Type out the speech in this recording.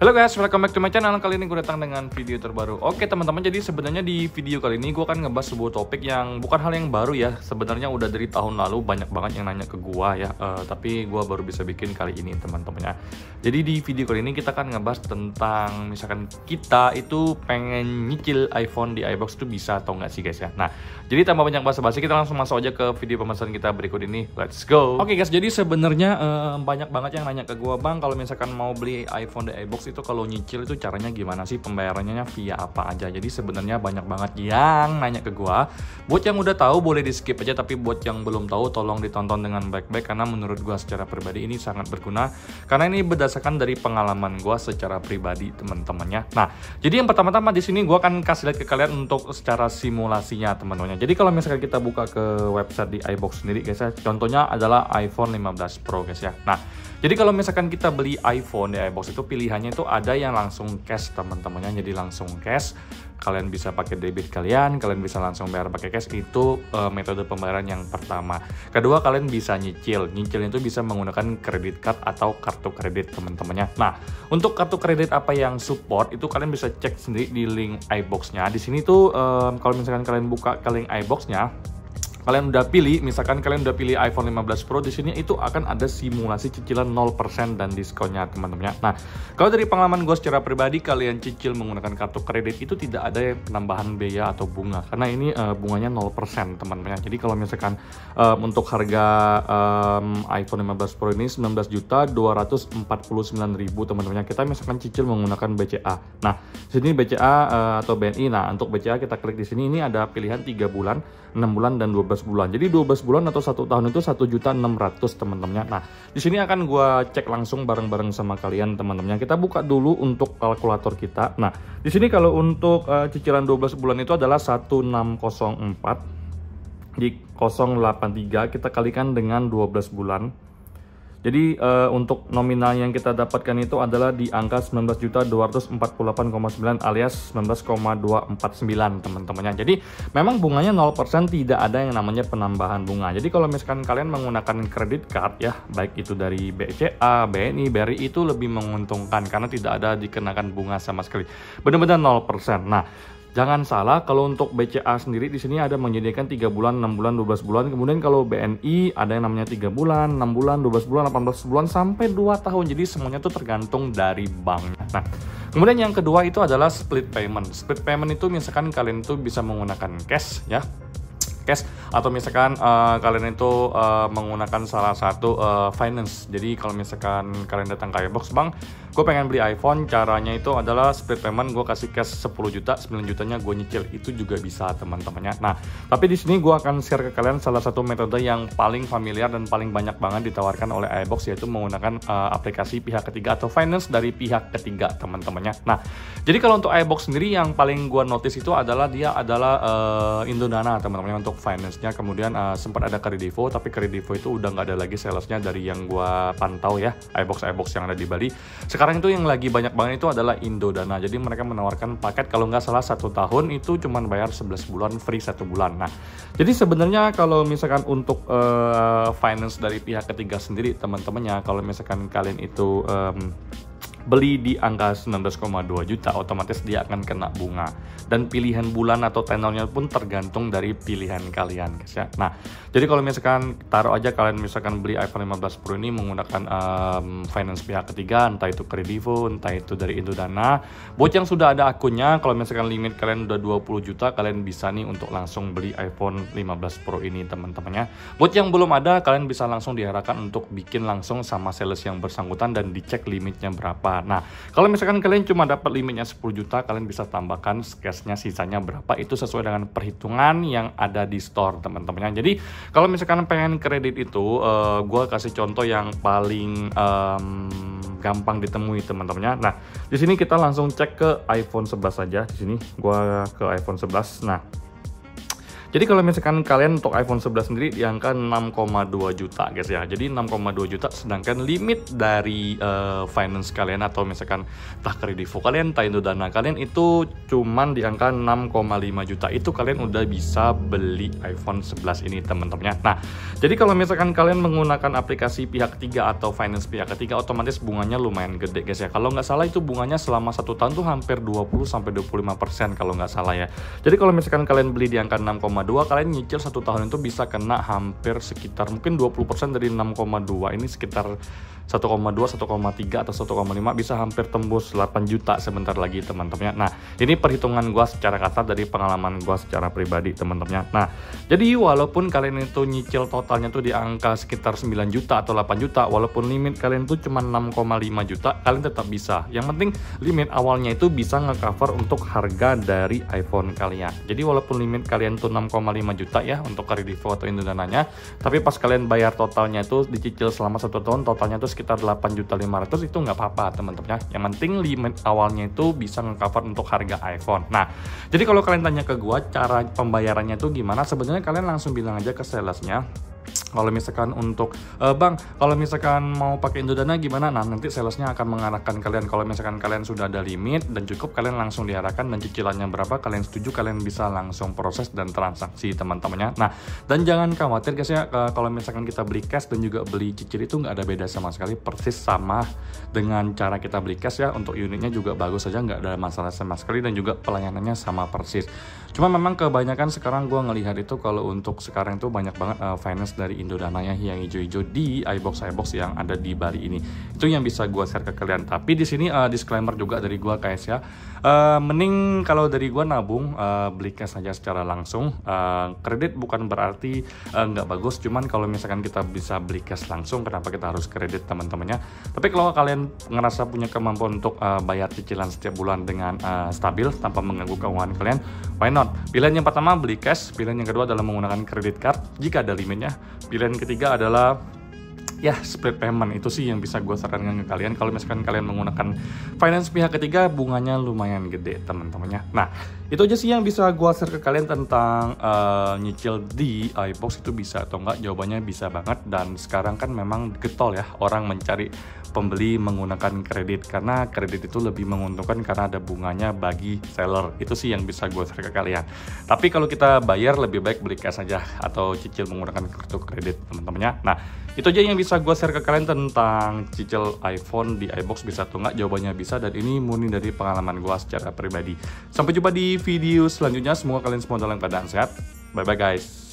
Halo guys, welcome back to my channel. Kali ini gue datang dengan video terbaru. Oke teman-teman, jadi sebenarnya di video kali ini gue akan ngebahas sebuah topik yang bukan hal yang baru ya. Sebenarnya udah dari tahun lalu banyak banget yang nanya ke gue ya. Tapi gue baru bisa bikin kali ini teman-teman ya. Jadi di video kali ini kita akan ngebahas tentang misalkan kita itu pengen nyicil iPhone di iBox itu bisa atau nggak sih guys ya. Nah, jadi tanpa banyak basa-basi kita langsung masuk aja ke video pemesanan kita berikut ini. Let's go. Oke guys, jadi sebenarnya banyak banget yang nanya ke gue, bang, kalau misalkan mau beli iPhone di iBox itu kalau nyicil itu caranya gimana sih, pembayarannya via apa aja. Jadi sebenarnya banyak banget yang nanya ke gua. Buat yang udah tahu boleh di skip aja, tapi buat yang belum tahu tolong ditonton dengan baik-baik karena menurut gua secara pribadi ini sangat berguna karena ini berdasarkan dari pengalaman gua secara pribadi teman-temannya. Nah, jadi yang pertama-tama di sini gua akan kasih lihat ke kalian untuk secara simulasinya teman-teman. Jadi kalau misalkan kita buka ke website di iBox sendiri guys ya, contohnya adalah iPhone 15 Pro guys ya. Nah, jadi kalau misalkan kita beli iPhone di iBox itu pilihannya itu ada yang langsung cash teman-temannya. Jadi langsung cash, kalian bisa pakai debit kalian bisa langsung bayar pakai cash. Itu metode pembayaran yang pertama. Kedua, kalian bisa nyicil. Nyicil itu bisa menggunakan kredit card atau kartu kredit teman-temannya. Nah, untuk kartu kredit apa yang support itu kalian bisa cek sendiri di link iBox-nya. Di sini tuh kalau misalkan kalian buka ke link iBox-nya, kalian udah pilih, misalkan kalian udah pilih iPhone 15 Pro, di sini itu akan ada simulasi cicilan 0% dan diskonnya teman-teman. Nah, kalau dari pengalaman gue secara pribadi, kalian cicil menggunakan kartu kredit itu tidak ada penambahan biaya atau bunga karena ini bunganya 0% teman-teman. Jadi kalau misalkan untuk harga iPhone 15 Pro ini 19.249.000 teman-teman. Kita misalkan cicil menggunakan BCA. Nah, di sini BCA atau BNI. Nah, untuk BCA kita klik di sini, ini ada pilihan 3 bulan, 6 bulan dan 12 bulan. Jadi 12 bulan atau 1 tahun itu 1.600.000 teman-temannya. Nah, di sini akan gua cek langsung bareng-bareng sama kalian teman-temannya. Kita buka dulu untuk kalkulator kita. Nah, di sini kalau untuk cicilan 12 bulan itu adalah 1604 di 083 kita kalikan dengan 12 bulan. Jadi untuk nominal yang kita dapatkan itu adalah di angka 19.248,9 alias 19,249 teman-temannya. Jadi memang bunganya 0%, tidak ada yang namanya penambahan bunga. Jadi kalau misalkan kalian menggunakan kredit card ya, baik itu dari BCA, BNI, BRI, itu lebih menguntungkan karena tidak ada dikenakan bunga sama sekali. Benar-benar 0%. Nah, jangan salah, kalau untuk BCA sendiri di sini ada menyediakan 3 bulan, 6 bulan, 12 bulan. Kemudian kalau BNI ada yang namanya 3 bulan, 6 bulan, 12 bulan, 18 bulan, sampai 2 tahun. Jadi semuanya itu tergantung dari bank. Nah, kemudian yang kedua itu adalah split payment. Split payment itu misalkan kalian itu bisa menggunakan cash ya. Cash atau misalkan kalian itu menggunakan salah satu finance. Jadi kalau misalkan kalian datang ke iBox, bang, gue pengen beli iPhone, caranya itu adalah split payment, gue kasih cash 10 juta, 9 jutanya gue nyicil, itu juga bisa teman-temannya. Nah, tapi di sini gue akan share ke kalian salah satu metode yang paling familiar dan paling banyak banget ditawarkan oleh iBox, yaitu menggunakan aplikasi pihak ketiga atau finance dari pihak ketiga teman-temannya. Nah, jadi kalau untuk iBox sendiri yang paling gue notice itu adalah dia adalah Indodana teman-teman untuk finance-nya. Kemudian sempat ada Kredivo, tapi Kredivo itu udah nggak ada lagi salesnya dari yang gue pantau ya, iBox yang ada di Bali. Sekarang itu yang lagi banyak banget itu adalah Indodana. Jadi mereka menawarkan paket kalau nggak salah 1 tahun itu cuman bayar 11 bulan free 1 bulan. Nah, jadi sebenarnya kalau misalkan untuk finance dari pihak ketiga sendiri teman-temannya, kalau misalkan kalian itu beli di angka 19,2 juta, otomatis dia akan kena bunga. Dan pilihan bulan atau tenornya pun tergantung dari pilihan kalian guys ya. Nah, jadi kalau misalkan taruh aja kalian misalkan beli iPhone 15 Pro ini menggunakan finance pihak ketiga, entah itu Kredivo, entah itu dari Indodana. Buat yang sudah ada akunnya, kalau misalkan limit kalian udah 20 juta, kalian bisa nih untuk langsung beli iPhone 15 Pro ini teman-temannya. Buat yang belum ada, kalian bisa langsung diarahkan untuk bikin langsung sama sales yang bersangkutan dan dicek limitnya berapa. Nah, kalau misalkan kalian cuma dapat limitnya 10 juta, kalian bisa tambahkan cashnya sisanya berapa, itu sesuai dengan perhitungan yang ada di store teman-teman. Jadi kalau misalkan pengen kredit itu, gue kasih contoh yang paling gampang ditemui teman-temannya. Nah, di sini kita langsung cek ke iPhone 11 saja. Di sini gue ke iPhone 11. Nah, Jadi kalau misalkan kalian untuk iPhone 11 sendiri di angka 6,2 juta guys ya. Jadi 6,2 juta sedangkan limit dari finance kalian atau misalkan entah kredivo kalian, entah Indodana kalian itu cuman di angka 6,5 juta. Itu kalian udah bisa beli iPhone 11 ini teman-temannya. Nah, jadi kalau misalkan kalian menggunakan aplikasi pihak ketiga atau finance pihak ketiga, otomatis bunganya lumayan gede guys ya. Kalau nggak salah itu bunganya selama 1 tahun tuh hampir 20-25% kalau nggak salah ya. Jadi kalau misalkan kalian beli di angka 6,2, kalian nyicil 1 tahun itu bisa kena hampir sekitar mungkin 20% dari 6,2 ini sekitar 1,2, 1,3 atau 1,5 bisa hampir tembus 8 juta sebentar lagi teman-temannya. Nah, ini perhitungan gua secara kasar dari pengalaman gua secara pribadi teman-temannya. Nah, jadi walaupun kalian itu nyicil totalnya tuh di angka sekitar 9 juta atau 8 juta, walaupun limit kalian tuh cuma 6,5 juta, kalian tetap bisa. Yang penting limit awalnya itu bisa nge-cover untuk harga dari iPhone kalian. Jadi walaupun limit kalian tuh 6,5 juta ya untuk kredivo atau Indodananya, tapi pas kalian bayar totalnya itu dicicil selama 1 tahun, totalnya tuh sekitar 8.500.000 itu nggak apa-apa teman-teman ya. Yang penting limit awalnya itu bisa nge-cover untuk harga iPhone. Nah, jadi kalau kalian tanya ke gua cara pembayarannya tuh gimana, sebenarnya kalian langsung bilang aja ke salesnya. Kalau misalkan untuk bang, kalau misalkan mau pakai Indodana gimana? Nah, nanti salesnya akan mengarahkan kalian. Kalau misalkan kalian sudah ada limit dan cukup, kalian langsung diarahkan dan cicilannya berapa, kalian setuju, kalian bisa langsung proses dan transaksi teman-temannya. Nah, dan jangan khawatir guys ya, kalau misalkan kita beli cash dan juga beli cicil itu nggak ada beda sama sekali, persis sama dengan cara kita beli cash ya. Untuk unitnya juga bagus saja, nggak ada masalah sama sekali, dan juga pelayanannya sama persis. Cuma memang kebanyakan sekarang gue ngelihat itu kalau untuk sekarang itu banyak banget finance dari Indodana ya, yang hijau-hijau di iBox yang ada di Bali ini. Itu yang bisa gue share ke kalian. Tapi di sini disclaimer juga dari gue guys ya. Mending kalau dari gue nabung, beli cash saja secara langsung. Kredit bukan berarti nggak bagus. Cuman kalau misalkan kita bisa beli cash langsung, kenapa kita harus kredit teman-temannya? Tapi kalau kalian ngerasa punya kemampuan untuk bayar cicilan setiap bulan dengan stabil tanpa mengganggu keuangan kalian, why not? Pilihan yang pertama beli cash, pilihan yang kedua adalah menggunakan credit card jika ada limitnya. Pilihan ketiga adalah ya split payment. Itu sih yang bisa gue sarankan ke kalian. Kalau misalkan kalian menggunakan finance pihak ketiga, bunganya lumayan gede teman-temannya. Nah, itu aja sih yang bisa gue share ke kalian tentang nyicil di iBox itu bisa atau enggak. Jawabannya bisa banget, dan sekarang kan memang getol ya orang mencari pembeli menggunakan kredit, karena kredit itu lebih menguntungkan karena ada bunganya bagi seller. Itu sih yang bisa gue share ke kalian. Tapi kalau kita bayar, lebih baik beli cash saja atau cicil menggunakan kartu kredit teman-temannya. Nah, itu aja yang bisa gue share ke kalian tentang cicil iPhone di iBox bisa atau enggak. Jawabannya bisa, dan ini murni dari pengalaman gue secara pribadi. Sampai jumpa di video selanjutnya. Semoga kalian semua dalam keadaan sehat. Bye bye guys.